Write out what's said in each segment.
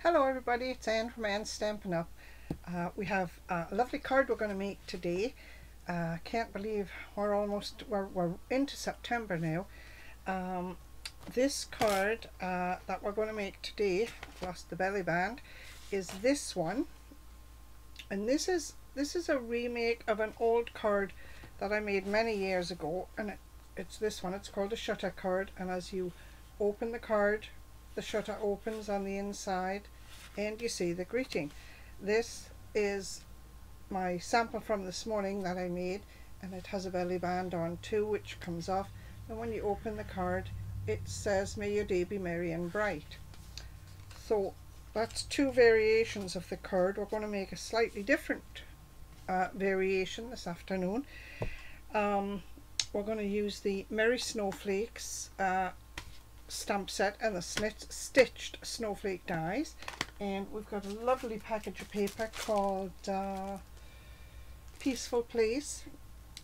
Hello everybody, it's Anne from Anne's Stampin' Up. We have a lovely card we're going to make today. Can't believe we're into September now. This card that we're going to make today, plus the belly band, is this one. And this is a remake of an old card that I made many years ago, and it's this one. It's called a shutter card, and as you open the card, the shutter opens on the inside and you see the greeting. This is my sample from this morning that I made, and it has a belly band on too, which comes off, and when you open the card it says, "May your day be merry and bright." So that's two variations of the card. We're going to make a slightly different variation this afternoon. We're going to use the Merry Snowflakes stamp set and the stitched snowflake dies, and we've got a lovely package of paper called Peaceful Place,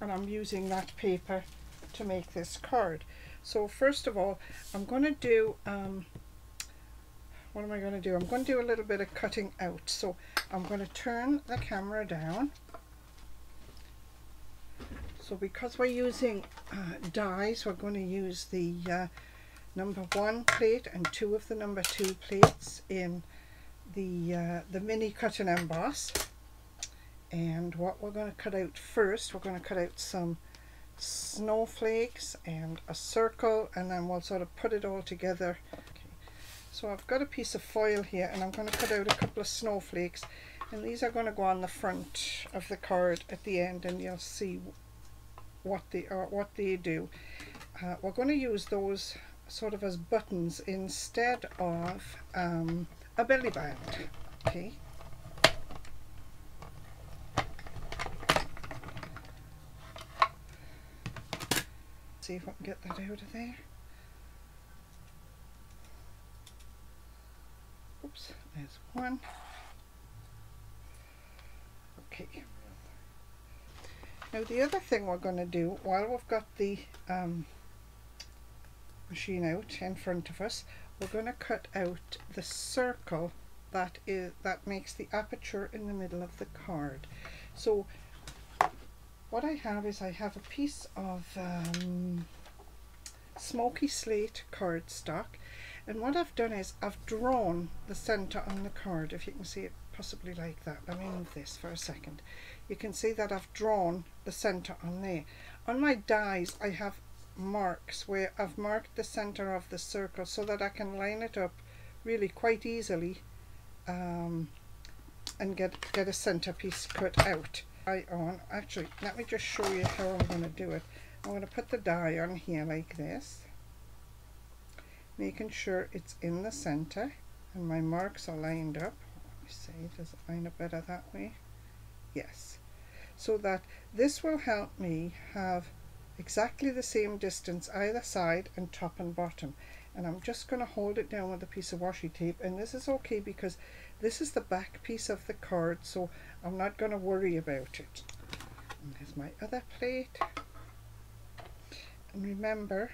and I'm using that paper to make this card. So first of all, I'm going to do what am I going to do? I'm going to do a little bit of cutting out. So I'm going to turn the camera down. So because we're using dies, we're going to use the number 1 plate and 2 of the number 2 plates in the mini cut and emboss. And what we're going to cut out first, we're going to cut out some snowflakes and a circle, and then we'll sort of put it all together. So I've got a piece of foil here, and I'm going to cut out a couple of snowflakes, and these are going to go on the front of the card at the end, and you'll see what they do. We're going to use those sort of as buttons instead of a belly band. Okay. See if I can get that out of there. Oops, there's one. Okay. Now the other thing we're going to do, while we've got the machine out in front of us, we're going to cut out the circle that makes the aperture in the middle of the card. So what I have is I have a piece of smoky slate cardstock, and what I've done is I've drawn the center on the card. If you can see it possibly like that. Let me move this for a second. You can see that I've drawn the center on there. On my dies I have marks where I've marked the center of the circle so that I can line it up really quite easily and get a centerpiece cut out. Actually, let me just show you how I'm going to do it. I'm going to put the die on here like this, making sure it's in the center and my marks are lined up. Let me see, does it line up better that way? Yes. So that this will help me have exactly the same distance either side and top and bottom. And I'm just going to hold it down with a piece of washi tape, and this is okay because this is the back piece of the card, so I'm not going to worry about it. And there's my other plate. And remember,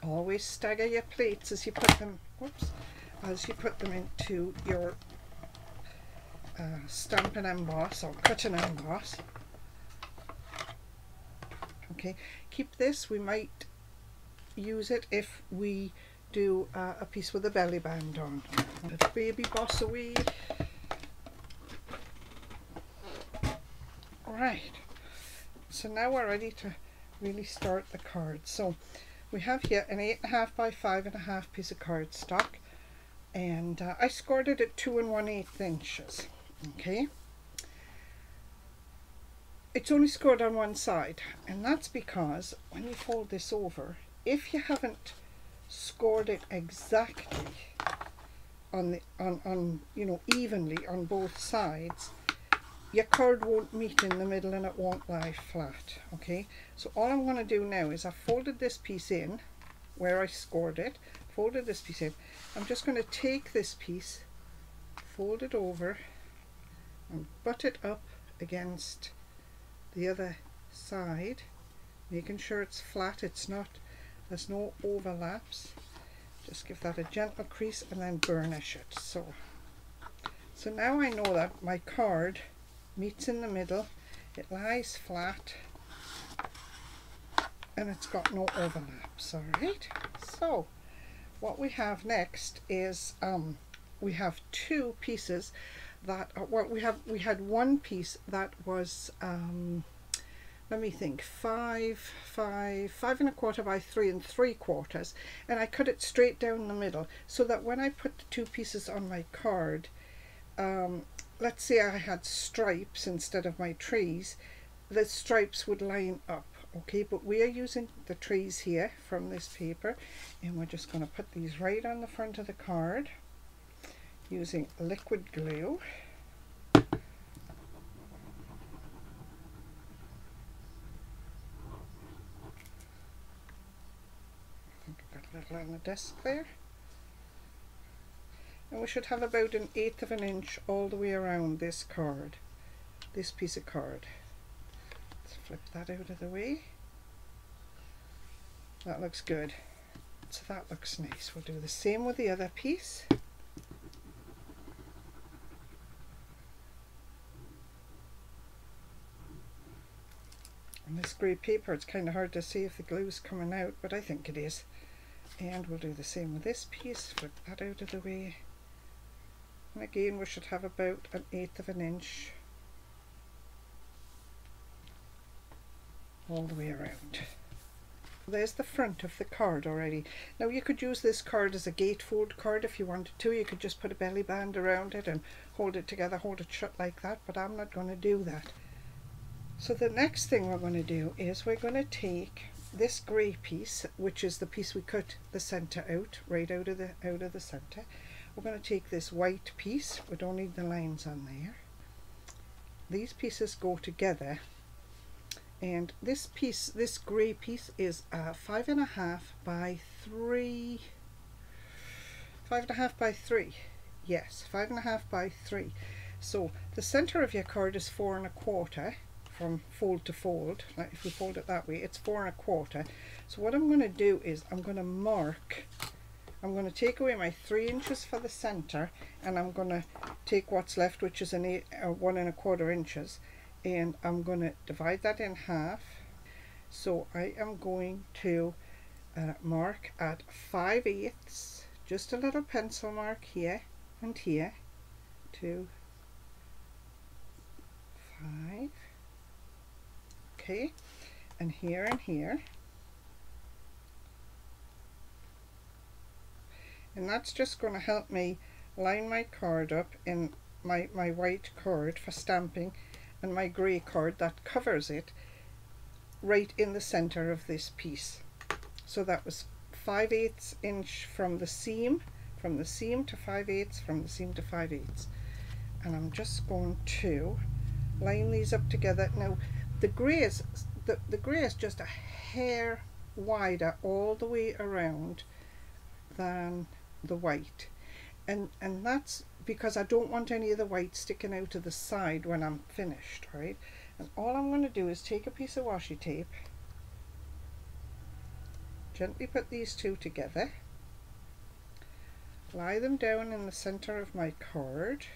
always stagger your plates as you put them, into your stamp and emboss or cut and emboss. Okay, keep this. We might use it if we do a piece with a belly band on. Little baby boss away. Right, so now we're ready to really start the card. So we have here an 8.5 by 5.5 piece of cardstock, and I scored it at 2 1/8 inches. Okay, it's only scored on one side, and that's because when you fold this over, if you haven't scored it exactly on evenly on both sides, your card won't meet in the middle and it won't lie flat. Okay, so all I'm going to do now is I've folded this piece in where I scored it, folded this piece in. I'm just going to take this piece, fold it over and butt it up against the other side, making sure it's flat, there's no overlaps, Just give that a gentle crease and then burnish it. So now I know that my card meets in the middle, it lies flat, and it's got no overlaps. All right. So what we have next is we have two pieces that are, well, we had one piece that was let me think, 5.25 by 3 3/4, and I cut it straight down the middle so that when I put the two pieces on my card, let's say I had stripes instead of my trees, the stripes would line up. Okay, but we are using the trees here from this paper, and we're just going to put these right on the front of the card using liquid glue. I think I've got a little on the desk there. And we should have about 1/8 of an inch all the way around this card, this piece of card. Let's flip that out of the way. That looks good. So that looks nice. We'll do the same with the other piece. On this grey paper it's kind of hard to see if the glue's coming out, but I think it is. And we'll do the same with this piece. Flip that out of the way. And again we should have about 1/8 of an inch all the way around. There's the front of the card already. Now you could use this card as a gatefold card if you wanted to. You could just put a belly band around it and hold it together, hold it shut like that, but I'm not going to do that. So the next thing we're going to do is we're going to take this grey piece, which is the piece we cut the centre out, right out of the centre. We're going to take this white piece, we don't need the lines on there. These pieces go together, and this piece, this grey piece, is 5.5 by 3. 5.5 by 3. Yes, 5.5 by 3. So the centre of your card is 4 1/4 from fold to fold. Like if we fold it that way, it's 4 1/4. So what I'm going to do is I'm going to mark. I'm going to take away my 3 inches for the centre, and I'm going to take what's left, which is 1 1/4 inches, and I'm going to divide that in half. So I am going to mark at 5/8, just a little pencil mark here and here, 2, 5, okay, and here and here. And that's just going to help me line my card up in my white card for stamping, and my grey card that covers it right in the center of this piece. So that was 5/8 inch from the seam to 5/8, from the seam to 5/8. And I'm just going to line these up together. Now the grey is just a hair wider all the way around than the white, and that's because I don't want any of the white sticking out to the side when I'm finished, right? And all I'm going to do is take a piece of washi tape, gently put these two together, lie them down in the center of my card.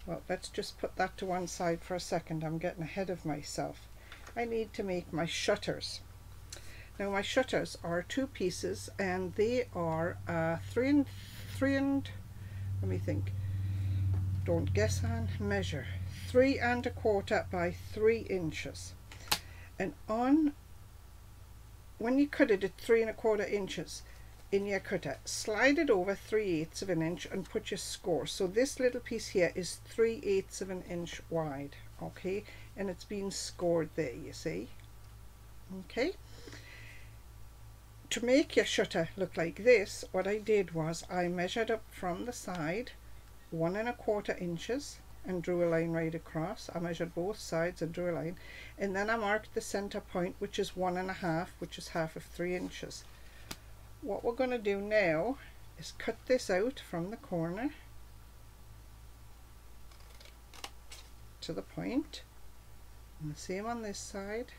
Well, let's just put that to one side for a second. I'm getting ahead of myself. I need to make my shutters. Now my shutters are 2 pieces, and they are 3 and let me think, don't guess on measure, 3 1/4 by 3 inches. And when you cut it at 3 1/4 inches in your cutter, slide it over 3/8 of an inch and put your score. So this little piece here is 3/8 of an inch wide, okay, and it's been scored there, you see. Okay, to make your shutter look like this, what I did was I measured up from the side 1 1/4 inches and drew a line right across. I measured both sides and drew a line, and then I marked the center point, which is 1 1/2, which is half of 3 inches. What we're going to do now is cut this out from the corner to the point, and the same on this side,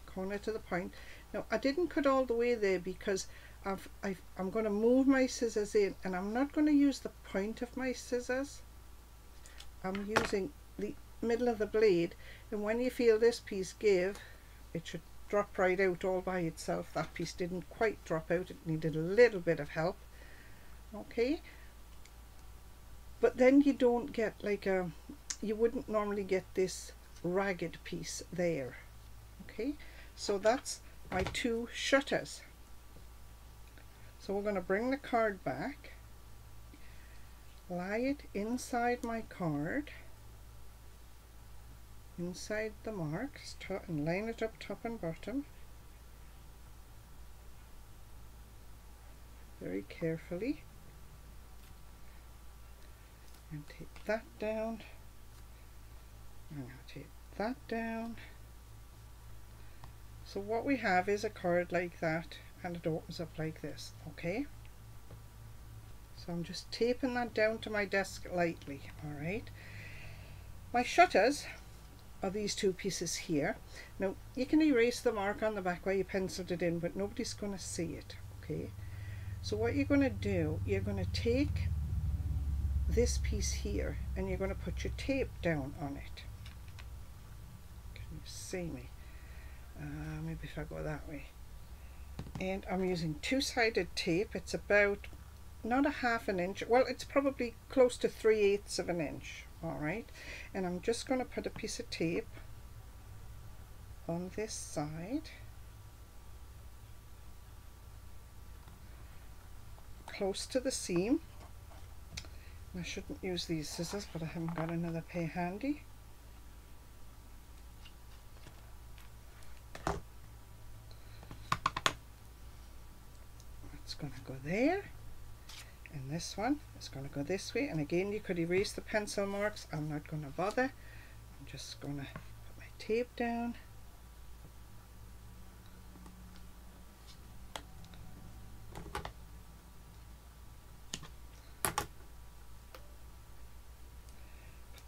corner to the point. Now I didn't cut all the way there because I'm going to move my scissors in, and I'm not going to use the point of my scissors. I'm using the middle of the blade, and when you feel this piece give, it should drop right out all by itself. That piece didn't quite drop out, it needed a little bit of help. Okay, but then you don't get like a, you wouldn't normally get this ragged piece there. Okay, so that's my 2 shutters. So we're going to bring the card back, lie it inside my card, inside the marks, and line it up top and bottom very carefully, and take that down, and I'll take that down. So what we have is a card like that, and it opens up like this. Okay, so I'm just taping that down to my desk lightly. All right, my shutters are these 2 pieces here. Now you can erase the mark on the back where you penciled it in, but nobody's going to see it. Okay, so what you're going to do, you're going to take this piece here and you're going to put your tape down on it. Can you see me? Maybe if I go that way. And I'm using 2-sided tape. It's about not a half an inch, well, it's probably close to 3/8 of an inch. All right, and I'm just going to put a piece of tape on this side, close to the seam. I shouldn't use these scissors, but I haven't got another pair handy. It's going to go there, and this one is going to go this way. And again, you could erase the pencil marks. I'm not going to bother. I'm just going to put my tape down. Put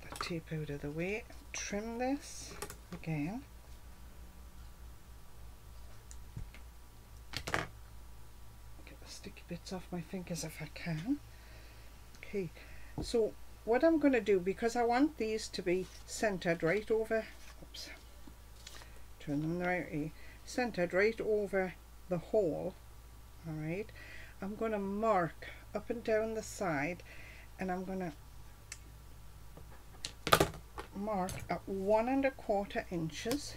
that tape out of the way. Trim this again. Sticky bits off my fingers if I can. Okay, so what I'm going to do, because I want these to be centered right over, oops, turn them the right way, centered right over the hole. All right, I'm going to mark up and down the side, and I'm going to mark at 1 1/4 inches.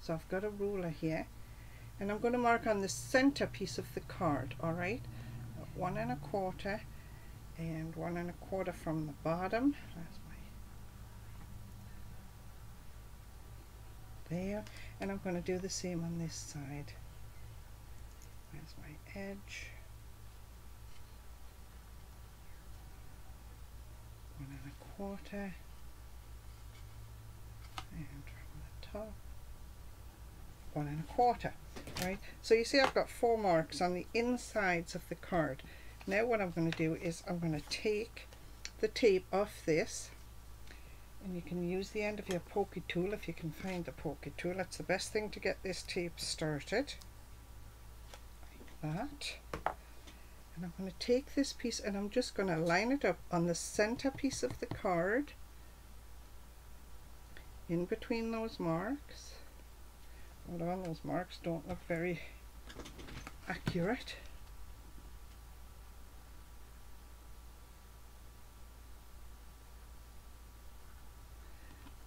So I've got a ruler here, and I'm going to mark on the center piece of the card. All right, 1 1/4 and 1 1/4 from the bottom. That's my, there, and I'm going to do the same on this side. There's my edge. 1 1/4, and from the top 1 1/4. Right, so you see I've got 4 marks on the insides of the card. Now what I'm going to do is I'm going to take the tape off this, and you can use the end of your pokey tool if you can find the pokey tool. That's the best thing to get this tape started, like that. And I'm going to take this piece and I'm just going to line it up on the center piece of the card, in between those marks. Hold on, those marks don't look very accurate.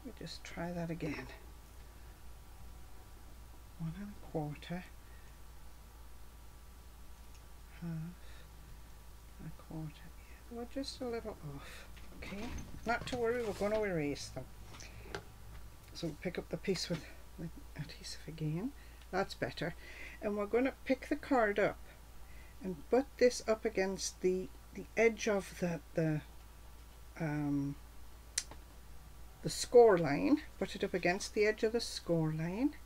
Let me just try that again. 1 1/4, half, 1/4. Yeah, we're just a little off. Okay, not to worry, we're going to erase them. So we'll pick up the piece with the adhesive again. That's better. And we're going to pick the card up and put this up against the edge of the score line. Put it up against the edge of the score line,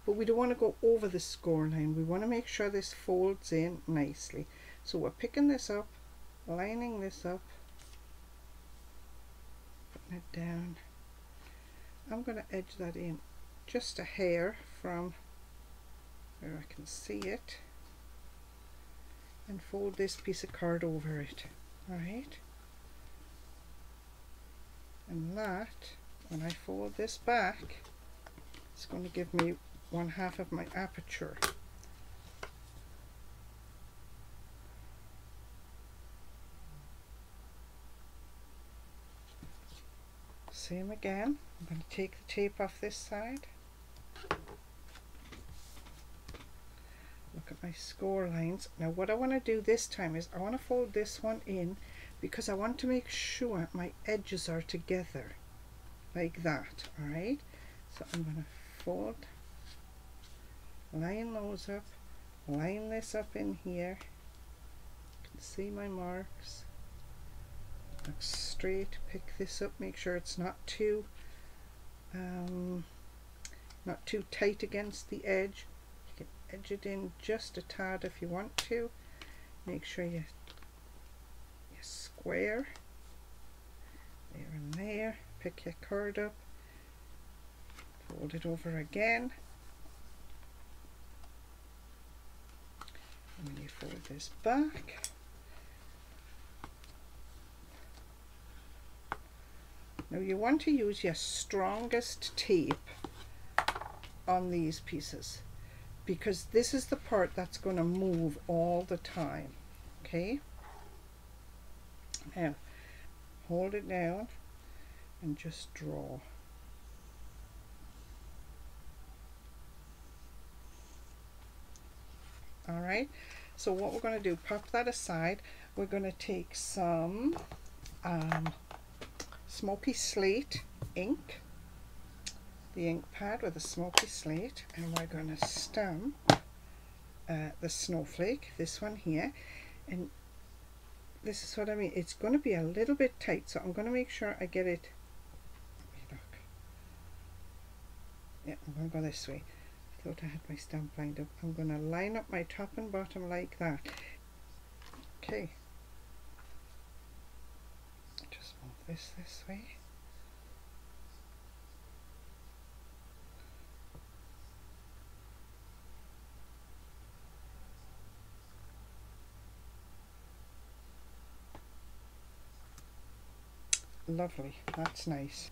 but we don't want to go over the score line. We want to make sure this folds in nicely. So we're picking this up, lining this up, putting it down. I'm going to edge that in just a hair from where I can see it, and fold this piece of card over it. Right, and that, when I fold this back, it's going to give me 1/2 of my aperture. Same again. I'm going to take the tape off this side. Look at my score lines. Now what I want to do this time is I want to fold this one in because I want to make sure my edges are together like that. Alright, so I'm going to fold, line those up, line this up in here. You can see my marks. Look straight, pick this up, make sure it's not too tight against the edge. You can edge it in just a tad if you want to. Make sure you square there and there. Pick your card up, fold it over again, and then you fold this back. Now you want to use your strongest tape on these pieces because this is the part that's going to move all the time. Okay, now hold it down and just draw. Alright, so what we're going to do, pop that aside. We're going to take some smoky slate ink, the ink pad with a smoky slate, and we're going to stamp the snowflake, this one here, and this is what I mean. It's going to be a little bit tight, so I'm going to make sure I get it. Look. Yeah, I'm going to go this way. I thought I had my stamp lined up. I'm going to line up my top and bottom like that. Okay. Just move this way. Lovely, that's nice.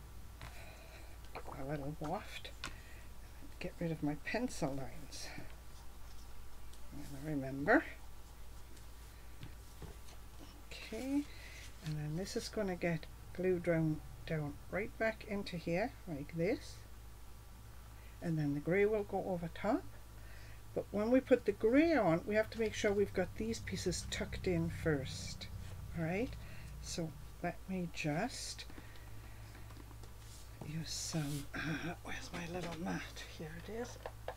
Give a little waft. Get rid of my pencil lines. And remember. Okay, and then this is going to get glued down right back into here like this, and then the grey will go over top. But when we put the grey on, we have to make sure we've got these pieces tucked in first. Alright, so let me just use some, where's my little mat? Here it is.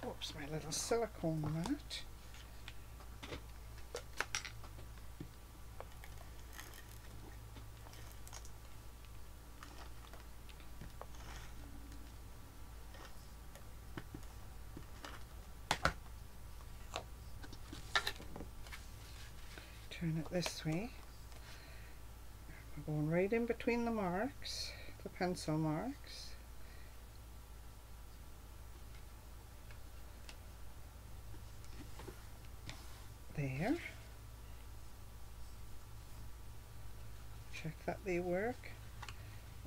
Oops, my little silicone mat. Turn it this way. We're going right in between the marks, the pencil marks. There. Check that they work.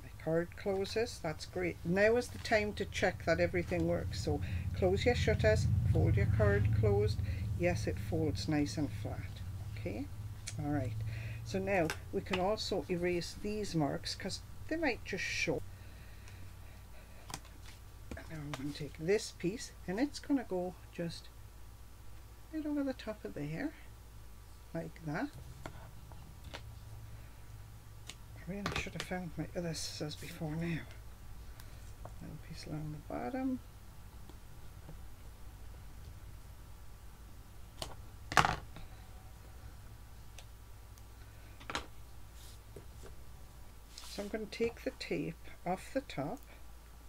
My card closes, that's great. Now is the time to check that everything works. So close your shutters, fold your card closed. Yes, it folds nice and flat. Okay, all right. So now we can also erase these marks because they might just show. And now I'm going to take this piece and it's going to go just right over the top of there, like that. I really should have found my other scissors before now. Little piece along the bottom. So I'm going to take the tape off the top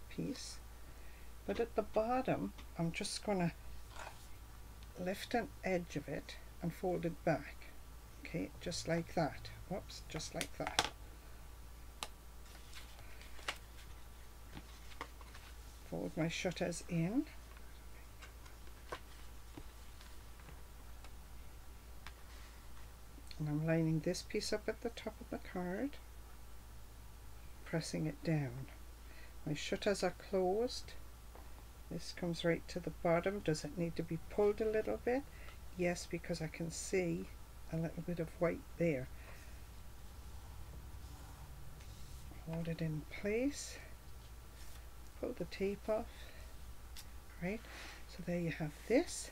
piece, but at the bottom I'm just going to lift an edge of it and fold it back. Okay, just like that. Whoops, just like that. Fold my shutters in. And I'm lining this piece up at the top of the card, pressing it down. My shutters are closed. This comes right to the bottom. Does it need to be pulled a little bit? Yes, because I can see a little bit of white there. Hold it in place. Pull the tape off. Right, so there you have this,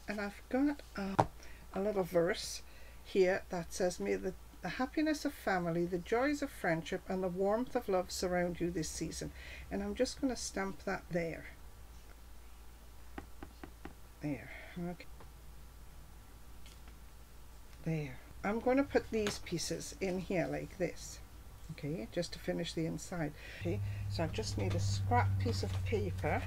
and I've got a little verse here that says, may the happiness of family, the joys of friendship, and the warmth of love surround you this season. And I'm just going to stamp that there. There, okay. There. I'm going to put these pieces in here like this. Okay, just to finish the inside. Okay, so I just need a scrap piece of paper.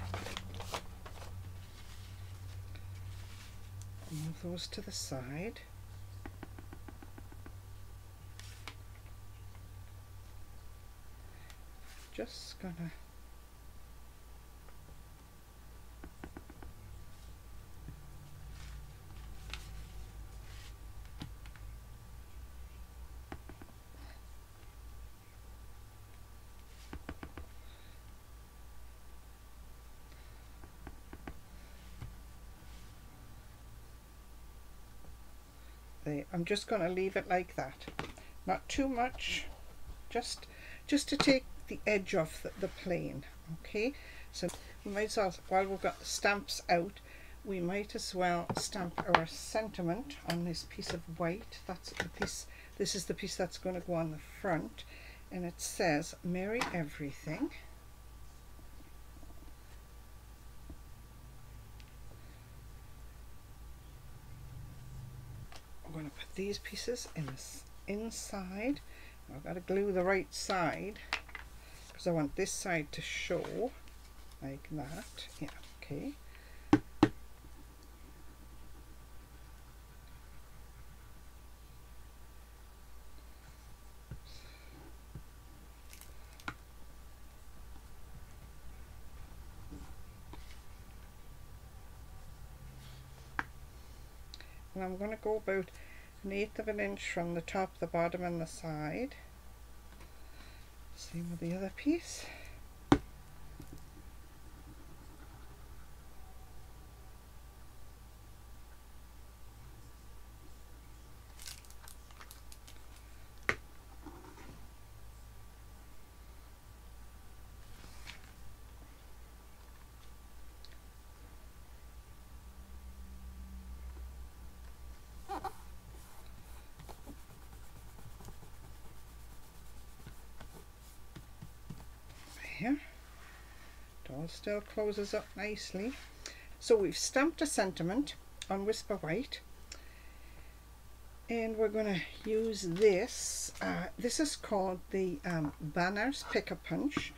Move those to the side. Just gonna I'm just going to leave it like that, not too much, just to take the edge off the plane. Okay, so we might as well, while we've got the stamps out, we might as well stamp our sentiment on this piece of white. That's the piece, this is the piece that's going to go on the front, and it says Merry Everything. I'm going to put these pieces in this inside. I've got to glue the right side because I want this side to show like that. Yeah, okay. And I'm going to go about 1/8 of an inch from the top, the bottom and the side. Same with the other piece. Here. It all still closes up nicely. So we've stamped a sentiment on Whisper White, and we're going to use this. This is called the Banners Pick a Punch.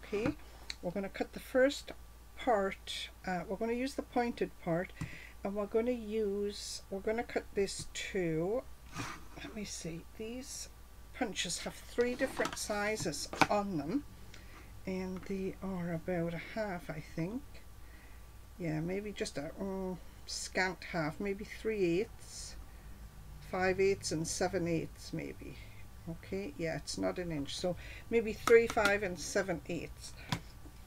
Okay, we're going to cut the first part. We're going to use the pointed part, and we're going to cut this too. Let me see. These punches have 3 different sizes on them, and they are about a half, I think. Yeah, maybe just a scant half, maybe 3/8, 5/8 and 7/8 maybe. Okay, yeah, it's not an inch, so maybe 3, 5 and 7/8.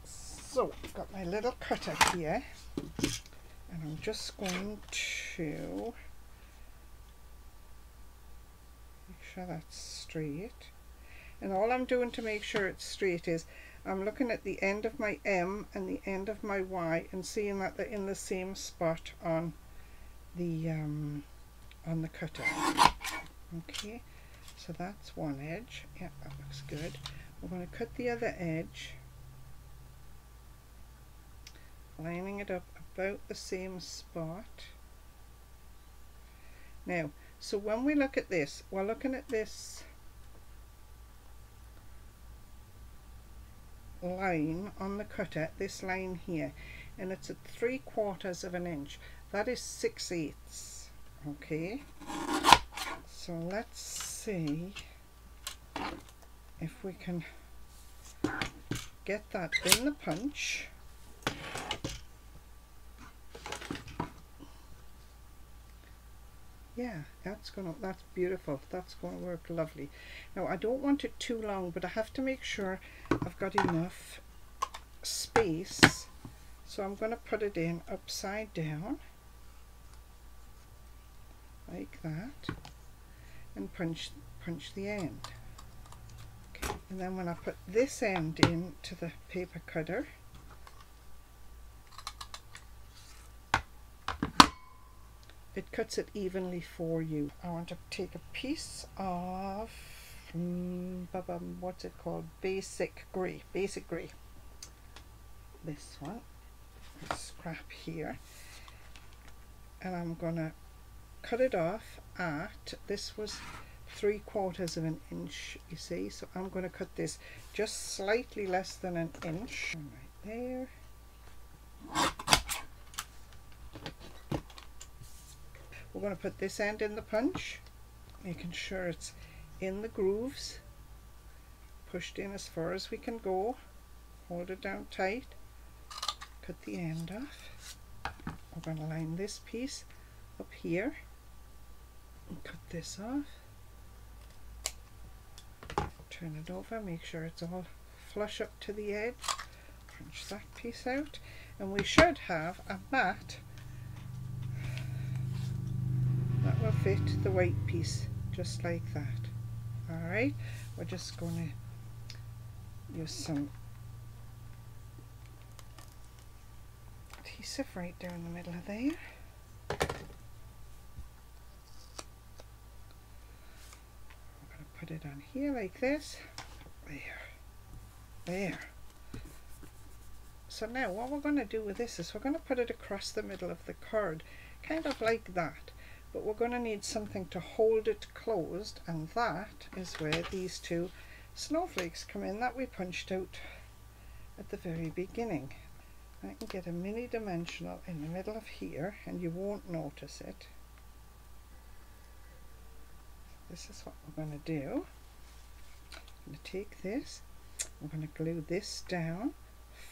So I've got my little cutter here, and I'm just going to make sure that's straight. And all I'm doing to make sure it's straight is I'm looking at the end of my M and the end of my Y and seeing that they're in the same spot on the cutter. Okay, so that's one edge. Yeah, that looks good. We're going to cut the other edge, lining it up about the same spot. Now, so when we look at this, we're looking at this line on the cutter, this line here, and it's at 3/4 of an inch. That is 6/8. Okay, so let's see if we can get that in the punch. Yeah, that's beautiful. That's going to work lovely. Now I don't want it too long, but I have to make sure I've got enough space. So I'm going to put it in upside down like that and punch the end. Okay. And then when I put this end into the paper cutter, it cuts it evenly for you. I want to take a piece of what's it called? Basic grey. This one, this scrap here, and I'm gonna cut it off at, this was 3/4 of an inch, you see, so I'm going to cut this just slightly less than an inch right there. We're going to put this end in the punch, making sure it's in the grooves, pushed in as far as we can go, hold it down tight, cut the end off. We're going to line this piece up here and cut this off, turn it over, make sure it's all flush up to the edge, punch that piece out, and we should have a mat that will fit the white piece just like that. Alright, we're just going to use some adhesive right down the middle of there. Put it on here like this. There. So now what we're going to do with this is we're going to put it across the middle of the card, kind of like that, but we're going to need something to hold it closed, and that is where these two snowflakes come in that we punched out at the very beginning. I can get a mini dimensional in the middle of here and you won't notice it. This is what we're going to do. I'm going to take this, I'm going to glue this down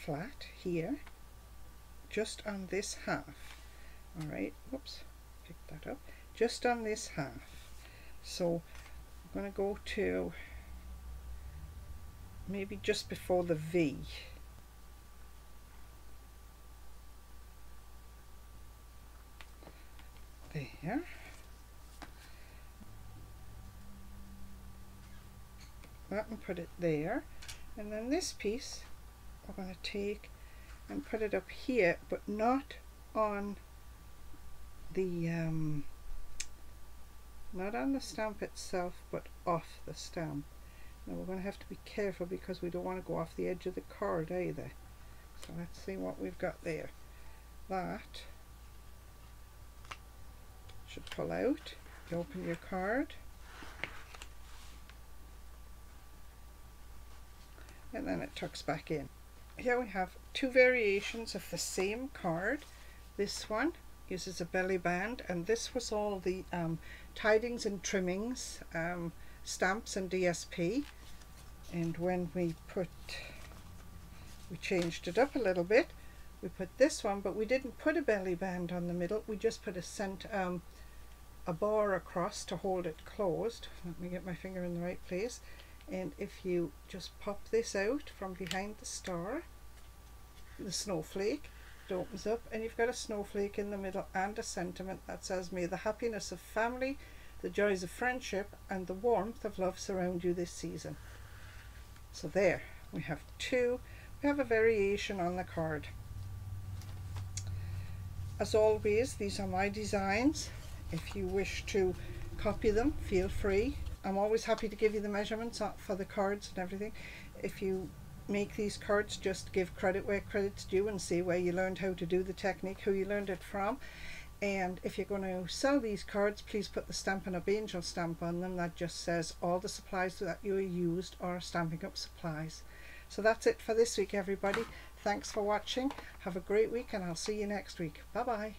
flat here, just on this half. Alright, whoops, pick that up. Just on this half. So I'm going to go to maybe just before the V. There. That and put it there, and then this piece we're going to take and put it up here, but not on the stamp itself, but off the stamp. Now we're going to have to be careful because we don't want to go off the edge of the card either. So let's see what we've got there. That should pull out. You open your card, and then it tucks back in. Here we have two variations of the same card. This one uses a belly band, and this was all the tidings and trimmings, stamps and DSP. And when we changed it up a little bit, we put this one, but we didn't put a belly band on the middle, we just put a bar across to hold it closed. Let me get my finger in the right place. And if you just pop this out from behind the star, the snowflake, it opens up and you've got a snowflake in the middle and a sentiment that says, "May the happiness of family, the joys of friendship and the warmth of love surround you this season." So there, we have a variation on the card. As always, these are my designs. If you wish to copy them, feel free. I'm always happy to give you the measurements for the cards and everything. If you make these cards, just give credit where credit's due and say where you learned how to do the technique, who you learned it from. And if you're going to sell these cards, please put the Stampin' Up! Angel stamp on them. That just says all the supplies that you used are Stampin' Up! Supplies. So that's it for this week, everybody. Thanks for watching. Have a great week, and I'll see you next week. Bye bye.